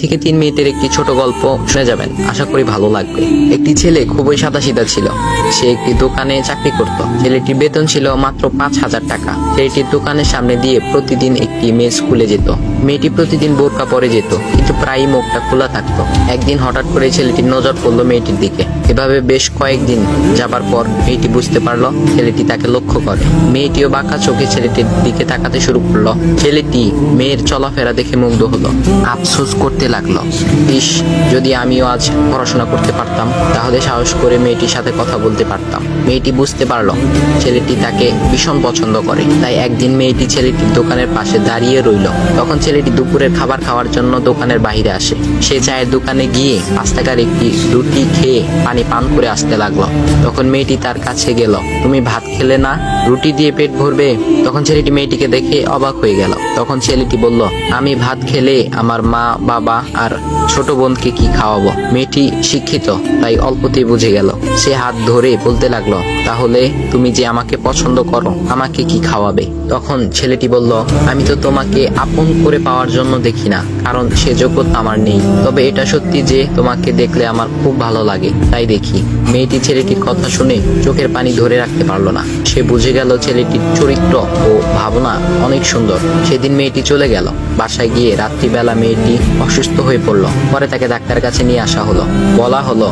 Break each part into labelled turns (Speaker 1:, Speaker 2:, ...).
Speaker 1: থেকে 3 মিনিটের একটি ছোট গল্প শুনে যাবেন, আশা করি ভালো লাগবে। একটি ছেলে খুবই সাদাসিধা ছিল। সে একটি দোকানে চাকরি করত। ছেলেটির বেতন ছিল মাত্র 5,000 টাকা। ছেলেটির দোকানের সামনে দিয়ে প্রতিদিন একটি মেয়ে স্কুলে যেত। মেয়েটি প্রতিদিন বোরকা পরে যেত, কিন্তু প্রায়ই মুখটা খোলা থাকতো। একদিন হঠাৎ করে ছেলেটির নজর পড়লো মেয়েটির দিকে। এভাবে বেশ কয়েকদিন যাবার পর মেয়েটি বুঝতে পারলো ছেলেটি তাকে লক্ষ্য করে। মেয়েটিও বাঁকা চোখে ছেলেটির দিকে তাকাতে শুরু করলো। ছেলেটি মেয়ের চলাফেরা দেখে মুগ্ধ হলো। আফসোস করতে লাগলো, ইস, যদি আমিও আজ পড়াশোনা করতে পারতাম, তাহলে সাহস করে মেয়েটির সাথে কথা বলতে পারতাম। মেয়েটি বুঝতে পারলো ছেলেটি তাকে ভীষণ পছন্দ করে। তাই একদিন মেয়েটি ছেলেটির দোকানের পাশে দাঁড়িয়ে রইল। তখন ছেলেটি দুপুরের খাবার খাওয়ার জন্য দোকানের বাইরে আসে। সে চায়ের দোকানে গিয়ে 5 টাকার একটি রুটি খেয়ে পানি পান করে আসতে লাগলো। তখন মেয়েটি তার কাছে গেল। তুমি ভাত খেলে না, রুটি দিয়ে পেট ভরবে? তখন ছেলেটি মেয়েটিকে দেখে অবাক হয়ে গেল। তখন ছেলেটি বলল, আমি ভাত খেলে আমার মা, বাবা আর ছোট বোনকে কি খাওয়াবো? মেয়েটি শিক্ষিত, তাই অল্পতেই বুঝে গেল। সে হাত ধরে বলতে লাগলো, তাহলে তুমি যে আমাকে পছন্দ করো, আমাকে কি খাওয়াবে? তখন ছেলেটি বলল, আমি তো তোমাকে আপন করে পাওয়ার জন্য দেখি না, কারণ সে যোগ্যতা আমার নেই। তবে এটা সত্যি যে তোমাকে দেখলে আমার খুব ভালো লাগে, তাই দেখি। মেয়েটি ছেলেটির কথা শুনে চোখের পানি ধরে রাখতে পারলো না। সে বুঝে গেল ছেলেটির চরিত্র ও ভাবনা অনেক সুন্দর। সেদিন মেয়েটি চলে গেল। বাসায় গিয়ে রাত্রিবেলা মেয়েটি অসুস্থ হয়ে পড়লো। পরে তাকে ডাক্তারের কাছে নিয়ে আসা হলো। বলা হলো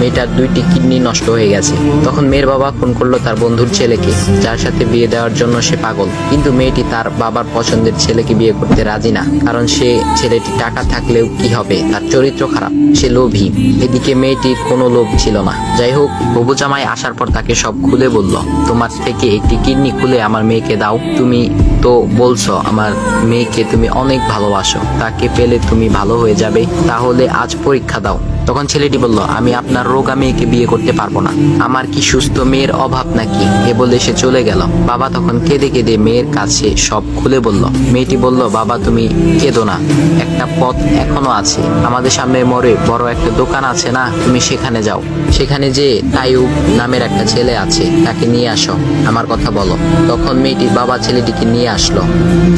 Speaker 1: মেয়েটার 2টি কিডনি নষ্ট হয়ে গেছে। তখন মেয়ের বাবা ফোন করলো তার বন্ধুর ছেলেকে, যার সাথে বিয়ে দেওয়ার জন্য সে পাগল। কিন্তু মেয়েটি তার বাবার পছন্দের ছেলেকে বিয়ে করতে রাজি না, কারণ সে ছেলেটি টাকা থাকলেও কি হবে, তার চরিত্র খারাপ, সে লোভী। এদিকে মেয়েটির কোনো লোভ ছিল না। যাই হোক, হবু জামাই আসার পর তাকে সব খুলে বলল, তোমার থেকে একটি কিডনি খুলে আমার মেয়েকে দাও। তুমি তো বলছো আমার মেয়েকে তুমি অনেক ভালোবাসো, তাকে পেলে তুমি ভালো হয়ে যাবে, তাহলে আজ পরীক্ষা দাও। তখন ছেলেটি বলল, আমি আপনার রোগা মেয়েকে বিয়ে করতে পারবো না, আমার কি সুস্থ মেয়ের অভাব নাকি? এ বলে সে চলে গেল। বাবা তখন কেঁদে কেঁদে মেয়ের কাছে সব খুলে বলল। মেয়েটি বলল, বাবা তুমি কেঁদো না, একটা পথ এখনো আছে। আমাদের সামনে মোড়ে বড় একটা দোকান আছে না, তুমি সেখানে যাও। সেখানে যে তাইয়ুব নামের একটা ছেলে আছে, তাকে নিয়ে আসো, আমার কথা বলো। তখন মেয়েটির বাবা ছেলেটিকে নিয়ে আসলো।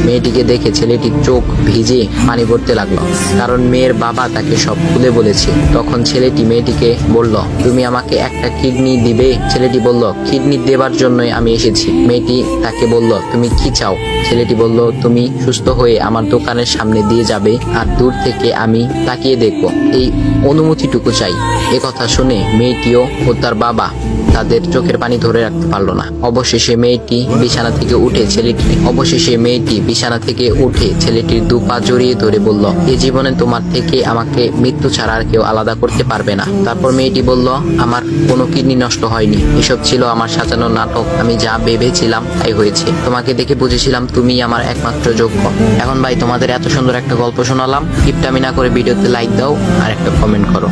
Speaker 1: মেয়েটিকে দেখে ছেলেটির চোখ ভিজে পানি পড়তে লাগলো, কারণ মেয়ের বাবা তাকে সব খুলে বলেছে। তখন ছেলেটি মেয়েটিকে বলল, তুমি আমাকে একটা কিডনি দিবে? ছেলেটি বলল, কিডনি দেবার জন্যই আমি এসেছি। মেয়েটি তাকে বলল, তুমি কি চাও? ছেলেটি বলল, তুমি সুস্থ হয়ে আমার দোকানের সামনে দিয়ে যাবে, আর দূর থেকে আমি তাকিয়ে দেখব, এই অনুমতিটুকু চাই। এ কথা শুনে মেয়েটিও ও তার বাবা তাদের চোখের পানি ধরে রাখতে পারলো না। অবশেষে মেয়েটি বিছানা থেকে উঠে ছেলেটির 2 পা জড়িয়ে ধরে বলল, এই জীবনে তোমার থেকে আমাকে মৃত্যু ছাড়া আর কেউ আলাদা করতে পারবে না। তারপর মেয়েটি বলল, আমার কোনো কিডনি নষ্ট হয়নি, এসব ছিল আমার সাজানো নাটক। আমি যা ভেবেছিলাম তাই হয়েছে। তোমাকে দেখে বুঝেছিলাম তুমি আমার একমাত্র যোগ্য। এখন ভাই, তোমাদের এত সুন্দর একটা গল্প শোনালাম, কিপটামি না করে ভিডিওতে লাইক দাও আর একটা কমেন্ট করো।